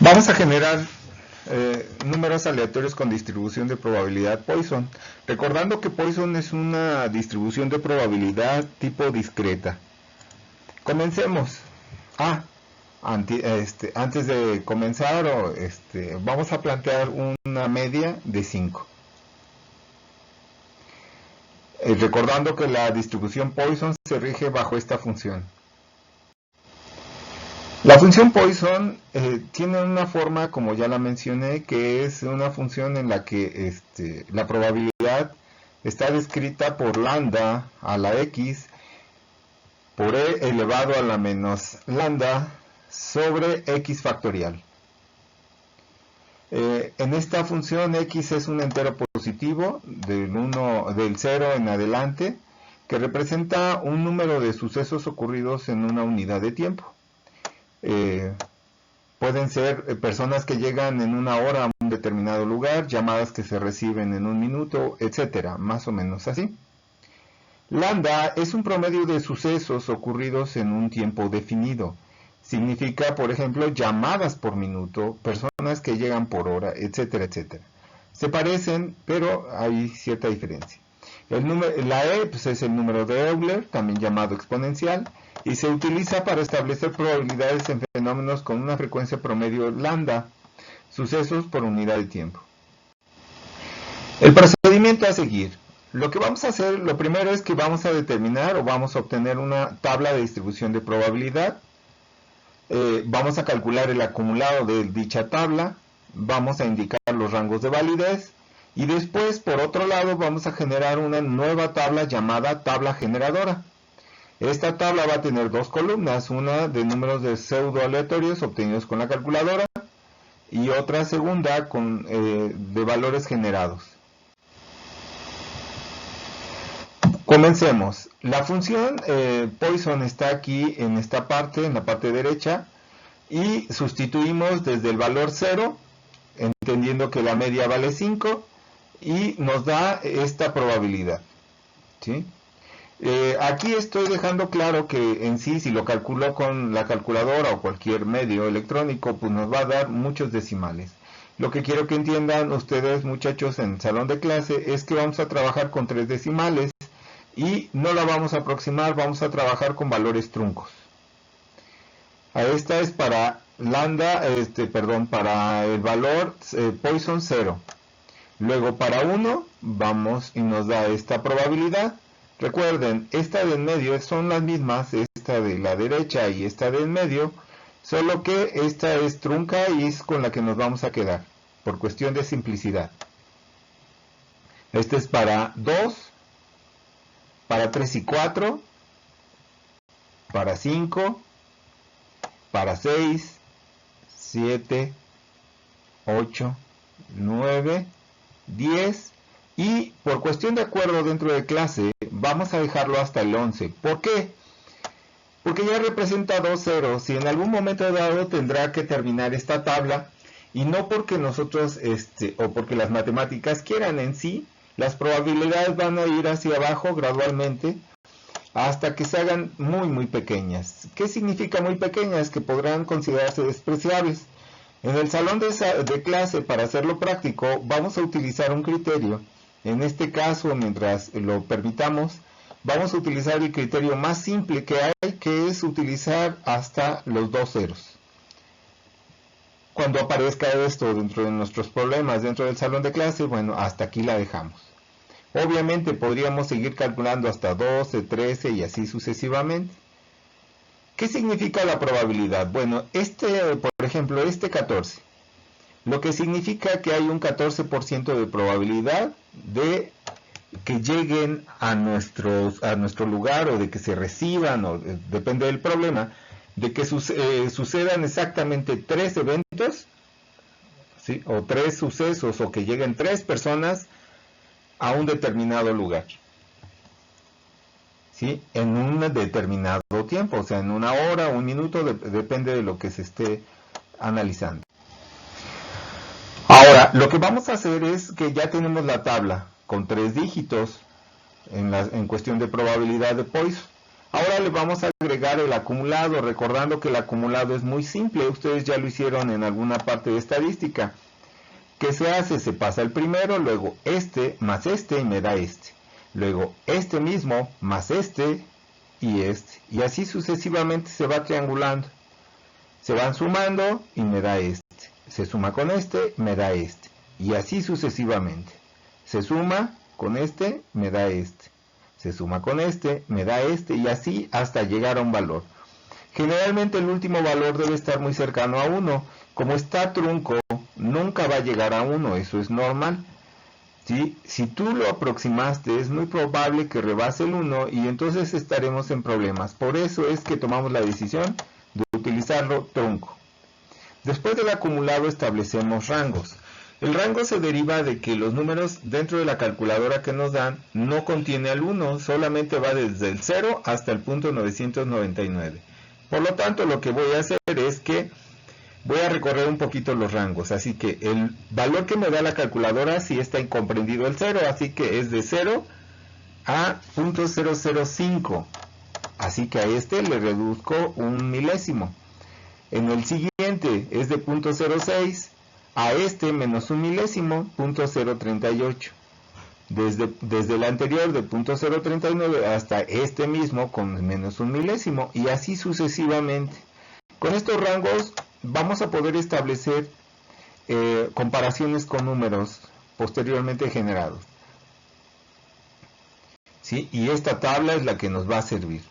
Vamos a generar números aleatorios con distribución de probabilidad Poisson. Recordando que Poisson es una distribución de probabilidad tipo discreta. Comencemos. Antes de comenzar, vamos a plantear una media de 5. Recordando que la distribución Poisson se rige bajo esta función. La función Poisson tiene una forma, como ya la mencioné, que es una función en la que la probabilidad está descrita por lambda a la x por e elevado a la menos lambda sobre x factorial. En esta función x es un entero positivo del 0 en adelante, que representa un número de sucesos ocurridos en una unidad de tiempo. Pueden ser personas que llegan en una hora a un determinado lugar, llamadas que se reciben en un minuto, etcétera, más o menos así. Lambda es un promedio de sucesos ocurridos en un tiempo definido. Significa, por ejemplo, llamadas por minuto, personas que llegan por hora, etcétera, etcétera. Se parecen, pero hay cierta diferencia. La E es el número de Euler, también llamado exponencial, y se utiliza para establecer probabilidades en fenómenos con una frecuencia promedio lambda, sucesos por unidad de tiempo. El procedimiento a seguir. Lo que vamos a hacer, lo primero es que vamos a determinar o vamos a obtener una tabla de distribución de probabilidad. Vamos a calcular el acumulado de dicha tabla, vamos a indicar los rangos de validez y después, por otro lado, vamos a generar una nueva tabla llamada tabla generadora. Esta tabla va a tener dos columnas, una de números de pseudo aleatorios obtenidos con la calculadora y otra segunda de valores generados. Comencemos. La función Poisson está aquí en esta parte, en la parte derecha, y sustituimos desde el valor 0, entendiendo que la media vale 5, y nos da esta probabilidad, ¿sí? Aquí estoy dejando claro que en sí, si lo calculo con la calculadora o cualquier medio electrónico, pues nos va a dar muchos decimales. Lo que quiero que entiendan ustedes, muchachos, en el salón de clase, es que vamos a trabajar con 3 decimales y no la vamos a aproximar, vamos a trabajar con valores truncos. Esta es para lambda, para el valor Poisson 0. Luego para 1 vamos y nos da esta probabilidad. Recuerden, esta de en medio son las mismas, esta de la derecha y esta de en medio, solo que esta es trunca y es con la que nos vamos a quedar, por cuestión de simplicidad. Este es para 2, para 3 y 4, para 5, para 6, 7, 8, 9, 10 y por cuestión de acuerdo dentro de clase vamos a dejarlo hasta el 11. ¿Por qué? Porque ya representa 2 ceros y en algún momento dado tendrá que terminar esta tabla y no porque nosotros o porque las matemáticas quieran en sí, las probabilidades van a ir hacia abajo gradualmente hasta que se hagan muy muy pequeñas. ¿Qué significa muy pequeñas? Que podrán considerarse despreciables. En el salón de clase, para hacerlo práctico, vamos a utilizar un criterio. En este caso, mientras lo permitamos, vamos a utilizar el criterio más simple que hay, que es utilizar hasta los 2 ceros. Cuando aparezca esto dentro de nuestros problemas, dentro del salón de clase, bueno, hasta aquí la dejamos. Obviamente podríamos seguir calculando hasta 12, 13 y así sucesivamente. ¿Qué significa la probabilidad? Bueno, por ejemplo, este 14. Lo que significa que hay un 14% de probabilidad de que lleguen a nuestro lugar o de que se reciban, o depende del problema, de que sucedan exactamente 3 eventos, ¿sí? O 3 sucesos, o que lleguen 3 personas a un determinado lugar, ¿sí? En un determinado tiempo, o sea, en una hora o un minuto, depende de lo que se esté analizando. Ahora, lo que vamos a hacer es que ya tenemos la tabla con 3 dígitos en cuestión de probabilidad de Poisson. Ahora le vamos a agregar el acumulado, recordando que el acumulado es muy simple, ustedes ya lo hicieron en alguna parte de estadística. ¿Qué se hace? Se pasa el primero, luego este más este y me da este. Luego este mismo más este y este. Y así sucesivamente se va triangulando. Se van sumando y me da este. Se suma con este, me da este. Y así sucesivamente. Se suma con este, me da este. Se suma con este, me da este. Y así hasta llegar a un valor. Generalmente el último valor debe estar muy cercano a 1. Como está trunco, nunca va a llegar a 1, eso es normal. ¿Sí? Si tú lo aproximaste, es muy probable que rebase el 1 y entonces estaremos en problemas. Por eso es que tomamos la decisión de utilizarlo trunco. Después del acumulado establecemos rangos. El rango se deriva de que los números dentro de la calculadora que nos dan no contiene al 1, solamente va desde el 0 hasta el punto 999. Por lo tanto, lo que voy a hacer es que voy a recorrer un poquito los rangos, así que el valor que me da la calculadora sí está incomprendido el 0, así que es de 0 a .005, así que a este le reduzco un milésimo. En el siguiente es de .06, a este menos un milésimo, .038. Desde el anterior de .039 hasta este mismo con menos un milésimo y así sucesivamente. Con estos rangos vamos a poder establecer comparaciones con números posteriormente generados. ¿Sí? Y esta tabla es la que nos va a servir.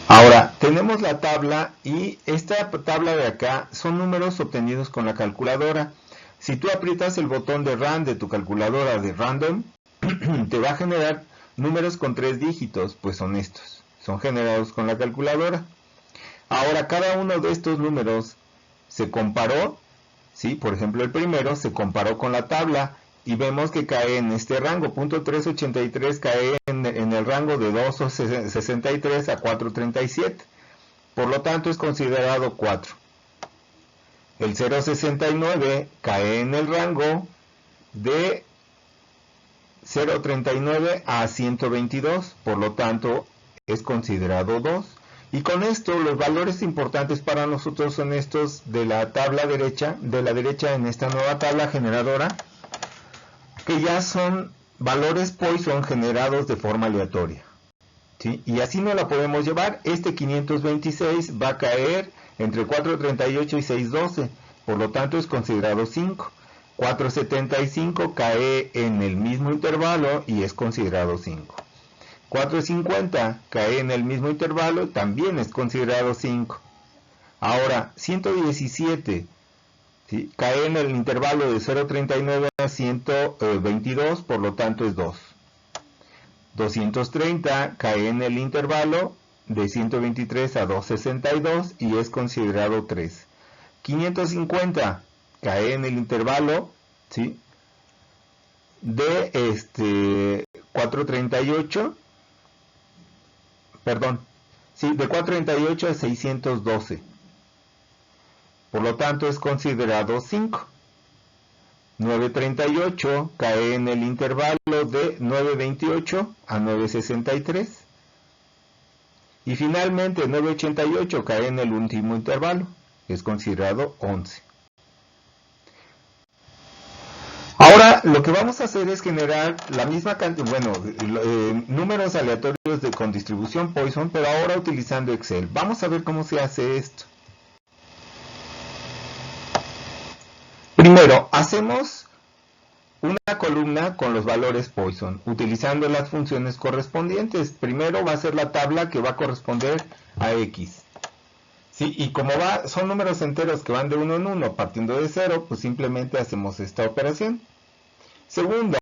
Ahora, tenemos la tabla y esta tabla de acá son números obtenidos con la calculadora. Si tú aprietas el botón de Run de tu calculadora de Random, te va a generar números con 3 dígitos, pues son estos. Son generados con la calculadora. Ahora, cada uno de estos números se comparó, ¿sí? Por ejemplo, el primero se comparó con la tabla y vemos que cae en este rango. .383 cae en el rango de 2.63 a 4.37. Por lo tanto, es considerado 4. El 0.69 cae en el rango de 0.39 a 122. Por lo tanto, es considerado 2. Y con esto los valores importantes para nosotros son estos de la tabla derecha, en esta nueva tabla generadora, que ya son valores Poisson generados de forma aleatoria. ¿Sí? Y así no la podemos llevar. Este 526 va a caer entre 4.38 y 6.12, por lo tanto es considerado 5. 4.75 cae en el mismo intervalo y es considerado 5. 4.50 cae en el mismo intervalo, también es considerado 5. Ahora, 117, ¿sí? Cae en el intervalo de 0.39 a 122, por lo tanto es 2. 230 cae en el intervalo de 123 a 262 y es considerado 3. 550 cae en el intervalo, ¿sí? de 438, perdón, sí, de 438 a 612. Por lo tanto es considerado 5. 938 cae en el intervalo de 928 a 963. Y finalmente 988 cae en el último intervalo, es considerado 11. Ahora lo que vamos a hacer es generar la misma cantidad, números aleatorios con distribución Poisson, pero ahora utilizando Excel. Vamos a ver cómo se hace esto. Primero, hacemos una columna con los valores Poisson, utilizando las funciones correspondientes. Primero va a ser la tabla que va a corresponder a X. ¿Sí? Y como son números enteros que van de 1 en 1, partiendo de 0, pues simplemente hacemos esta operación. Segunda,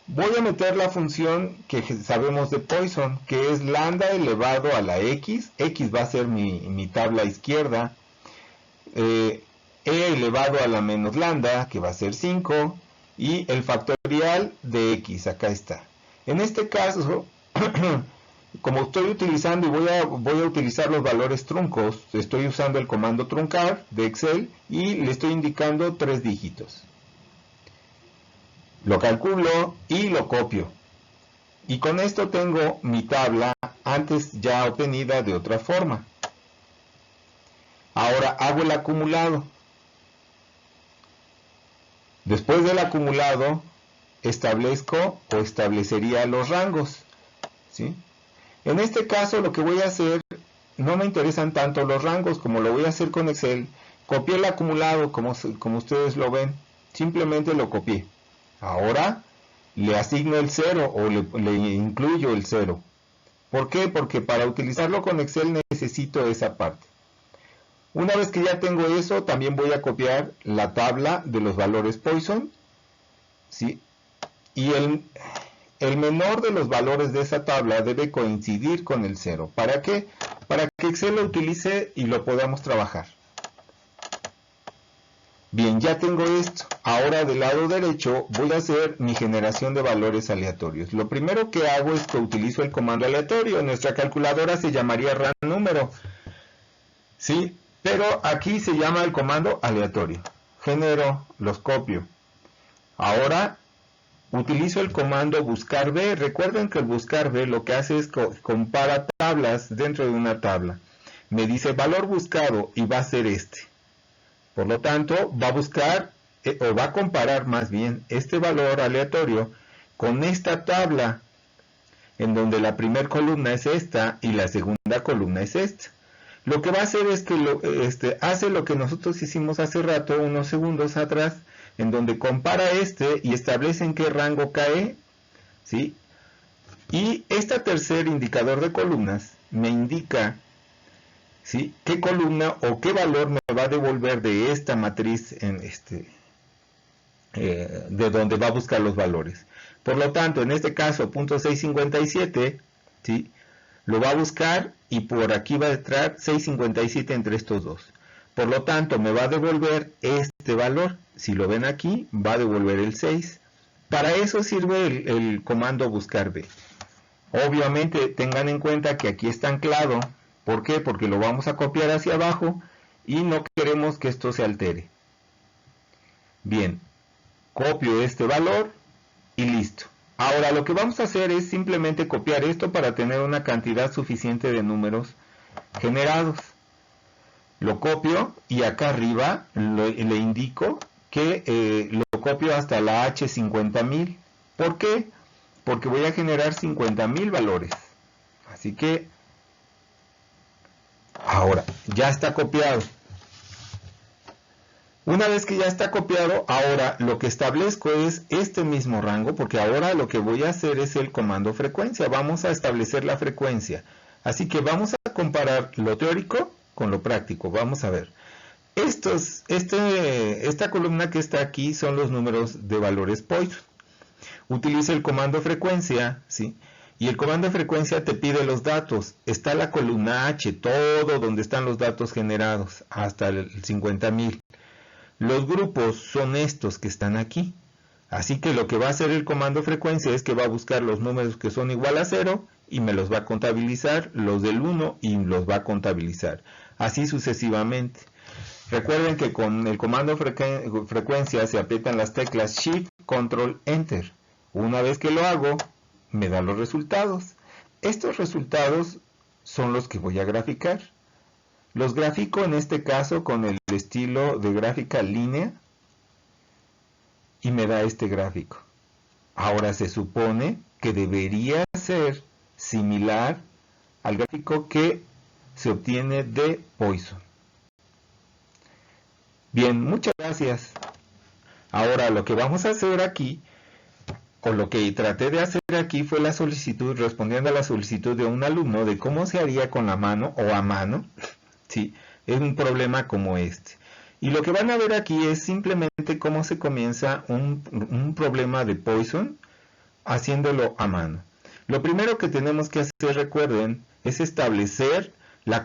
voy a meter la función que sabemos de Poisson, que es lambda elevado a la X. X va a ser mi tabla izquierda. E elevado a la menos lambda, que va a ser 5, y el factorial de X, acá está. En este caso, como estoy utilizando y voy a utilizar los valores truncos, estoy usando el comando truncar de Excel y le estoy indicando 3 dígitos. Lo calculo y lo copio. Y con esto tengo mi tabla antes ya obtenida de otra forma. Ahora hago el acumulado. Después del acumulado, establezco o establecería los rangos, ¿sí? En este caso lo que voy a hacer, no me interesan tanto los rangos como lo voy a hacer con Excel. Copié el acumulado como ustedes lo ven, simplemente lo copié. Ahora le asigno el 0 o le incluyo el 0. ¿Por qué? Porque para utilizarlo con Excel necesito esa parte. Una vez que ya tengo eso, también voy a copiar la tabla de los valores Poisson, ¿sí? Y el menor de los valores de esa tabla debe coincidir con el 0. ¿Para qué? Para que Excel lo utilice y lo podamos trabajar. Bien, ya tengo esto. Ahora del lado derecho voy a hacer mi generación de valores aleatorios. Lo primero que hago es que utilizo el comando aleatorio. Nuestra calculadora se llamaría RANúmero, ¿sí? Pero aquí se llama el comando aleatorio. Genero, los copio. Ahora utilizo el comando buscar B. Recuerden que el buscar B lo que hace es compara tablas dentro de una tabla. Me dice valor buscado y va a ser este. Por lo tanto, va a buscar o va a comparar más bien este valor aleatorio con esta tabla en donde la primera columna es esta y la segunda columna es esta. Lo que va a hacer es que hace lo que nosotros hicimos hace rato, unos segundos atrás, en donde compara y establece en qué rango cae, ¿sí? Y este tercer indicador de columnas me indica, ¿sí?, qué columna o qué valor me va a devolver de esta matriz de donde va a buscar los valores. Por lo tanto, en este caso, punto 657, ¿sí?, lo va a buscar y por aquí va a entrar 657 entre estos dos. Por lo tanto, me va a devolver este valor. Si lo ven aquí, va a devolver el 6. Para eso sirve el comando buscar B. Obviamente, tengan en cuenta que aquí está anclado. ¿Por qué? Porque lo vamos a copiar hacia abajo y no queremos que esto se altere. Bien, copio este valor y listo. Ahora lo que vamos a hacer es simplemente copiar esto para tener una cantidad suficiente de números generados. Lo copio y acá arriba le indico que lo copio hasta la H50000. ¿Por qué? Porque voy a generar 50000 valores. Así que ahora ya está copiado. Una vez que ya está copiado, ahora lo que establezco es este mismo rango, porque ahora lo que voy a hacer es el comando frecuencia. Vamos a establecer la frecuencia. Así que vamos a comparar lo teórico con lo práctico. Vamos a ver. Esta columna que está aquí son los números de valores Poisson. Utiliza el comando frecuencia, ¿sí? Y el comando frecuencia te pide los datos. Está la columna H, todo donde están los datos generados, hasta el 50000. Los grupos son estos que están aquí. Así que lo que va a hacer el comando frecuencia es que va a buscar los números que son igual a 0 y me los va a contabilizar, los del 1 y los va a contabilizar. Así sucesivamente. Recuerden que con el comando frecuencia se aprietan las teclas Shift, Control, Enter. Una vez que lo hago, me da los resultados. Estos resultados son los que voy a graficar. Los grafico en este caso con el estilo de gráfica línea y me da este gráfico. Ahora se supone que debería ser similar al gráfico que se obtiene de Poisson. Bien, muchas gracias. Ahora lo que vamos a hacer aquí, o lo que traté de hacer aquí, fue la solicitud, respondiendo a la solicitud de un alumno de cómo se haría con la mano o a mano. Sí, es un problema como este. Y lo que van a ver aquí es simplemente cómo se comienza un problema de Poisson haciéndolo a mano. Lo primero que tenemos que hacer, recuerden, es establecer la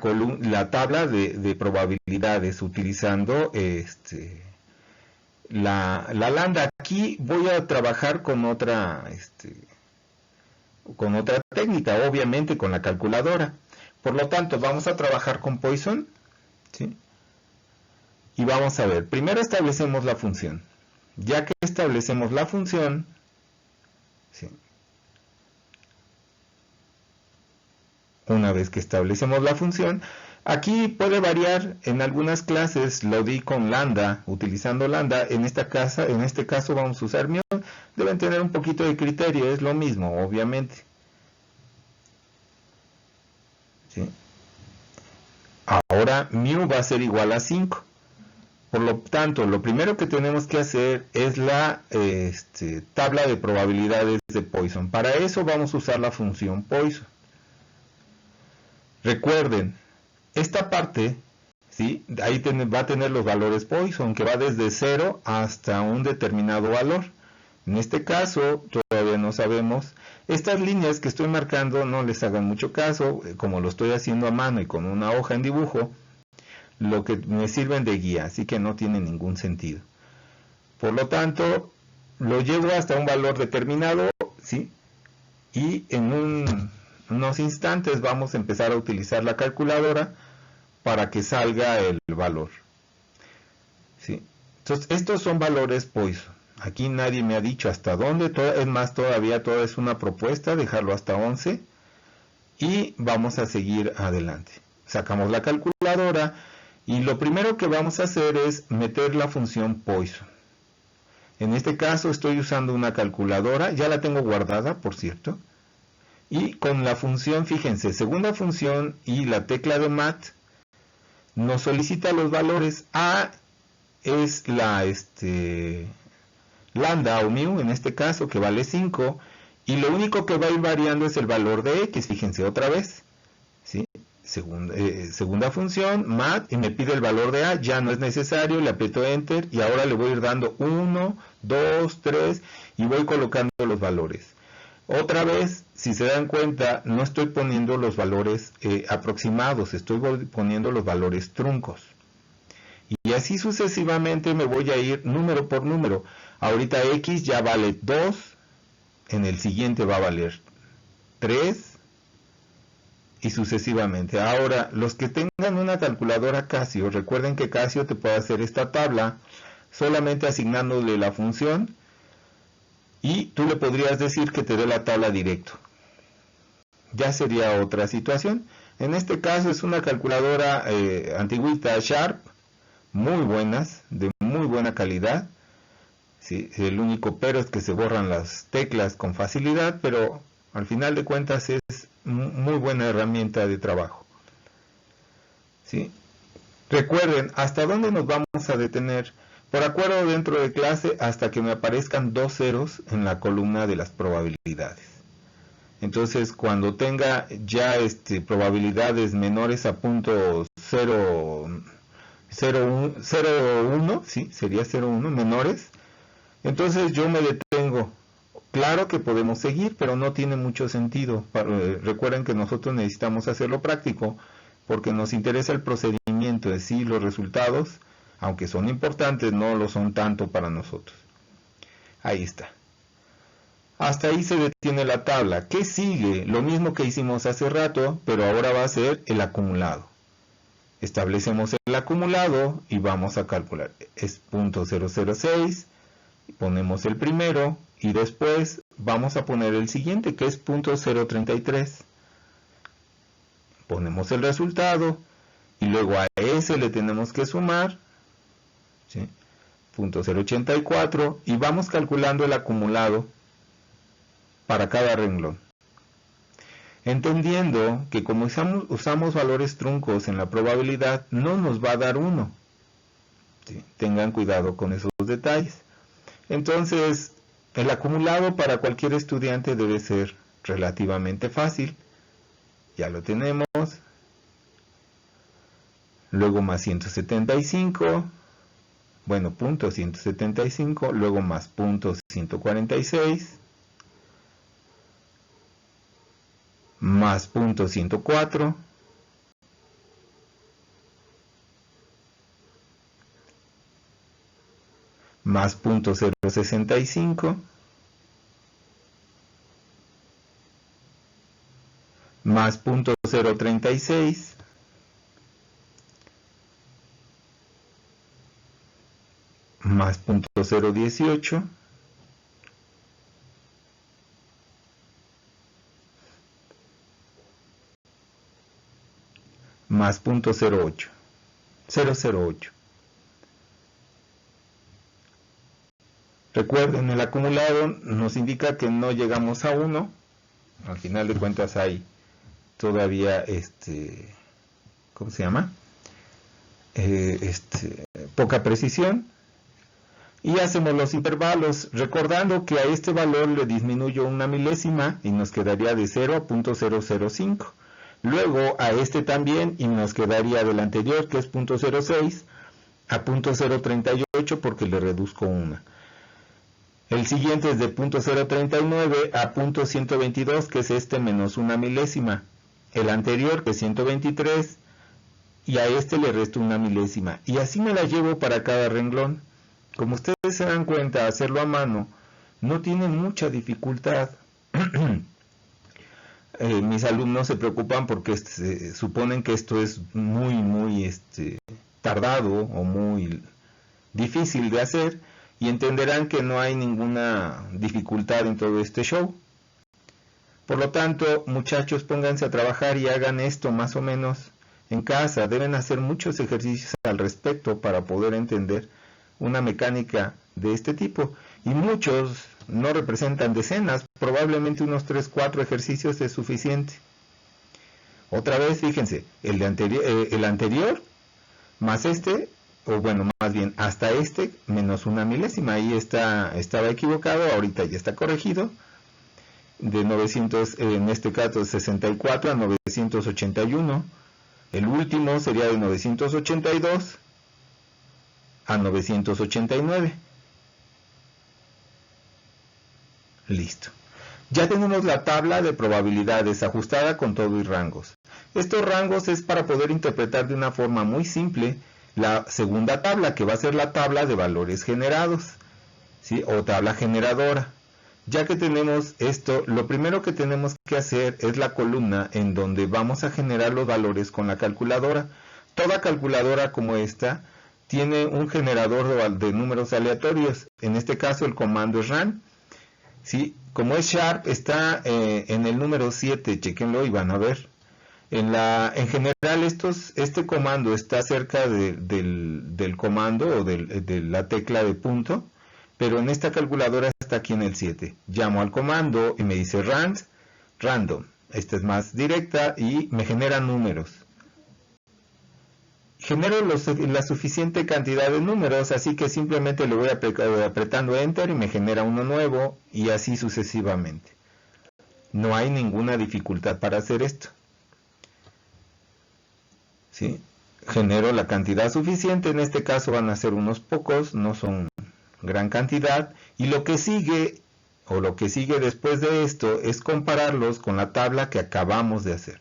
tabla de probabilidades utilizando la lambda. Aquí voy a trabajar con otra técnica, obviamente con la calculadora. Por lo tanto, vamos a trabajar con Poisson, ¿sí? Y vamos a ver, primero establecemos la función. Ya que establecemos la función, ¿sí?, Una vez que establecemos la función, aquí puede variar. En algunas clases lo di con lambda, utilizando lambda. En este caso vamos a usar mu. Deben tener un poquito de criterio, es lo mismo, obviamente. ¿Sí? Ahora mu va a ser igual a 5. Por lo tanto, lo primero que tenemos que hacer es la tabla de probabilidades de Poisson. Para eso vamos a usar la función Poisson. Recuerden, esta parte, ¿sí? Ahí va a tener los valores Poisson, que va desde 0 hasta un determinado valor. En este caso, todavía no sabemos. Estas líneas que estoy marcando, no les hagan mucho caso, como lo estoy haciendo a mano y con una hoja en dibujo, lo que me sirven de guía, así que no tiene ningún sentido. Por lo tanto, lo llevo hasta un valor determinado, ¿sí? Y en unos instantes vamos a empezar a utilizar la calculadora para que salga el valor, ¿sí? Entonces, estos son valores Poisson. Aquí nadie me ha dicho hasta dónde, es más, todavía todo es una propuesta, dejarlo hasta 11, y vamos a seguir adelante. Sacamos la calculadora, y lo primero que vamos a hacer es meter la función Poisson. En este caso estoy usando una calculadora, ya la tengo guardada, por cierto. Y con la función, fíjense, segunda función y la tecla de mat, nos solicita los valores. A es la lambda o mu, en este caso, que vale 5. Y lo único que va a ir variando es el valor de x, fíjense otra vez. ¿Sí? Segunda función, mat, y me pide el valor de a, ya no es necesario, le aprieto enter y ahora le voy a ir dando 1, 2, 3 y voy colocando los valores. Otra vez, si se dan cuenta, no estoy poniendo los valores aproximados, estoy poniendo los valores truncos. Y así sucesivamente me voy a ir número por número. Ahorita x ya vale 2, en el siguiente va a valer 3, y sucesivamente. Ahora, los que tengan una calculadora Casio, recuerden que Casio te puede hacer esta tabla solamente asignándole la función, y tú le podrías decir que te dé la tabla directo. Ya sería otra situación. En este caso es una calculadora antigüita Sharp, muy buenas, de muy buena calidad. Sí, el único pero es que se borran las teclas con facilidad, pero al final de cuentas es muy buena herramienta de trabajo. ¿Sí? Recuerden, ¿hasta dónde nos vamos a detener? Por acuerdo dentro de clase, hasta que me aparezcan 2 ceros en la columna de las probabilidades. Entonces, cuando tenga ya probabilidades menores a punto 0,1, ¿sí? Sería 0,1, menores, entonces yo me detengo. Claro que podemos seguir, pero no tiene mucho sentido. Recuerden que nosotros necesitamos hacerlo práctico, porque nos interesa el procedimiento, es decir, los resultados, aunque son importantes, no lo son tanto para nosotros. Ahí está. Hasta ahí se detiene la tabla. ¿Qué sigue? Lo mismo que hicimos hace rato, pero ahora va a ser el acumulado. Establecemos el acumulado y vamos a calcular. Es .006, ponemos el primero y después vamos a poner el siguiente, que es .033. Ponemos el resultado y luego a ese le tenemos que sumar, ¿sí? .084, y vamos calculando el acumulado para cada renglón. Entendiendo que como usamos valores truncos en la probabilidad, no nos va a dar 1. ¿Sí? Tengan cuidado con esos detalles. Entonces, el acumulado para cualquier estudiante debe ser relativamente fácil. Ya lo tenemos. Luego más 175. Bueno, punto 175. Luego más punto 146. Más punto 104, más punto 065, más punto 036, más punto 018, más 0.08. 008. Recuerden, el acumulado nos indica que no llegamos a 1. Al final de cuentas hay todavía ¿cómo se llama? Poca precisión. Y hacemos los intervalos, recordando que a este valor le disminuyo una milésima y nos quedaría de 0 a 0.005. Luego a este también y nos quedaría del anterior, que es 0.06, a 0.038 porque le reduzco una. El siguiente es de 0.039 a 0.122, que es este menos una milésima. El anterior, que es 123, y a este le resto una milésima. Y así me la llevo para cada renglón. Como ustedes se dan cuenta, hacerlo a mano no tiene mucha dificultad. Mis alumnos se preocupan porque suponen que esto es muy tardado o muy difícil de hacer, y entenderán que no hay ninguna dificultad en todo este show. Por lo tanto, muchachos, pónganse a trabajar y hagan esto más o menos en casa. Deben hacer muchos ejercicios al respecto para poder entender una mecánica de este tipo. Y muchos no representan decenas, probablemente unos 3-4 ejercicios es suficiente. Otra vez, fíjense, el anterior más o bueno, más bien hasta menos una milésima. Ahí estaba equivocado, ahorita ya está corregido. De 900, en este caso 64 a 981. El último sería de 982 a 989. Listo. Ya tenemos la tabla de probabilidades ajustada con todo y rangos. Estos rangos es para poder interpretar de una forma muy simple la segunda tabla, que va a ser la tabla de valores generados, ¿sí? O tabla generadora. Ya que tenemos esto, lo primero que tenemos que hacer es la columna en donde vamos a generar los valores con la calculadora. Toda calculadora como esta tiene un generador de números aleatorios. En este caso el comando es run. ¿Sí? Como es Sharp, está en el número 7, chequenlo y van a ver. En general este comando está cerca del comando o de la tecla de punto, pero en esta calculadora está aquí en el 7. Llamo al comando y me dice random. Esta es más directa y me genera números. Genero la suficiente cantidad de números, así que simplemente le voy apretando Enter y me genera uno nuevo, y así sucesivamente. No hay ninguna dificultad para hacer esto. ¿Sí? Genero la cantidad suficiente, en este caso van a ser unos pocos, no son gran cantidad, y lo que sigue después de esto es compararlos con la tabla que acabamos de hacer.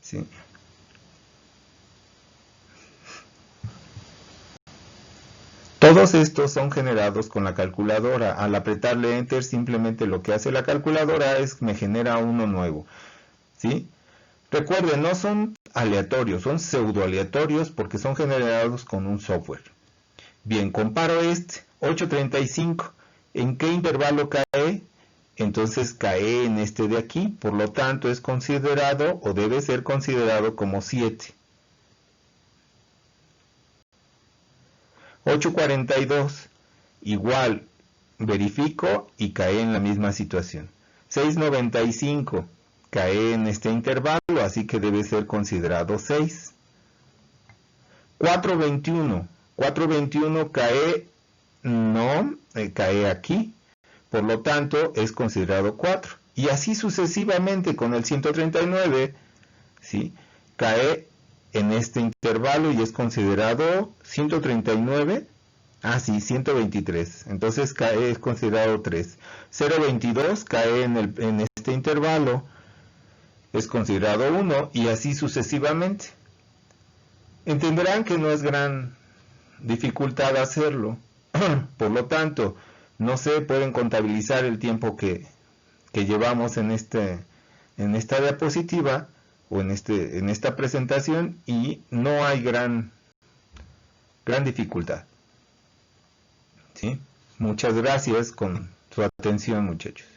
¿Sí? Todos estos son generados con la calculadora. Al apretarle Enter, simplemente lo que hace la calculadora es me genera uno nuevo. ¿Sí? Recuerden, no son aleatorios, son pseudo-aleatorios porque son generados con un software. Bien, comparo 835. ¿En qué intervalo cae? Entonces cae en este de aquí, por lo tanto es considerado o debe ser considerado como 7. 842, igual, verifico y cae en la misma situación. 695, cae en este intervalo, así que debe ser considerado 6. 421 cae, no, cae aquí, por lo tanto es considerado 4. Y así sucesivamente con el 139, ¿sí? Cae en este intervalo y es considerado 139, sí, 123, entonces es considerado 3. 022 cae en este intervalo, es considerado 1, y así sucesivamente. Entenderán que no es gran dificultad hacerlo, por lo tanto, no se pueden contabilizar el tiempo que llevamos en esta diapositiva, o en esta presentación, y no hay gran dificultad. ¿Sí? Muchas gracias con su atención, muchachos.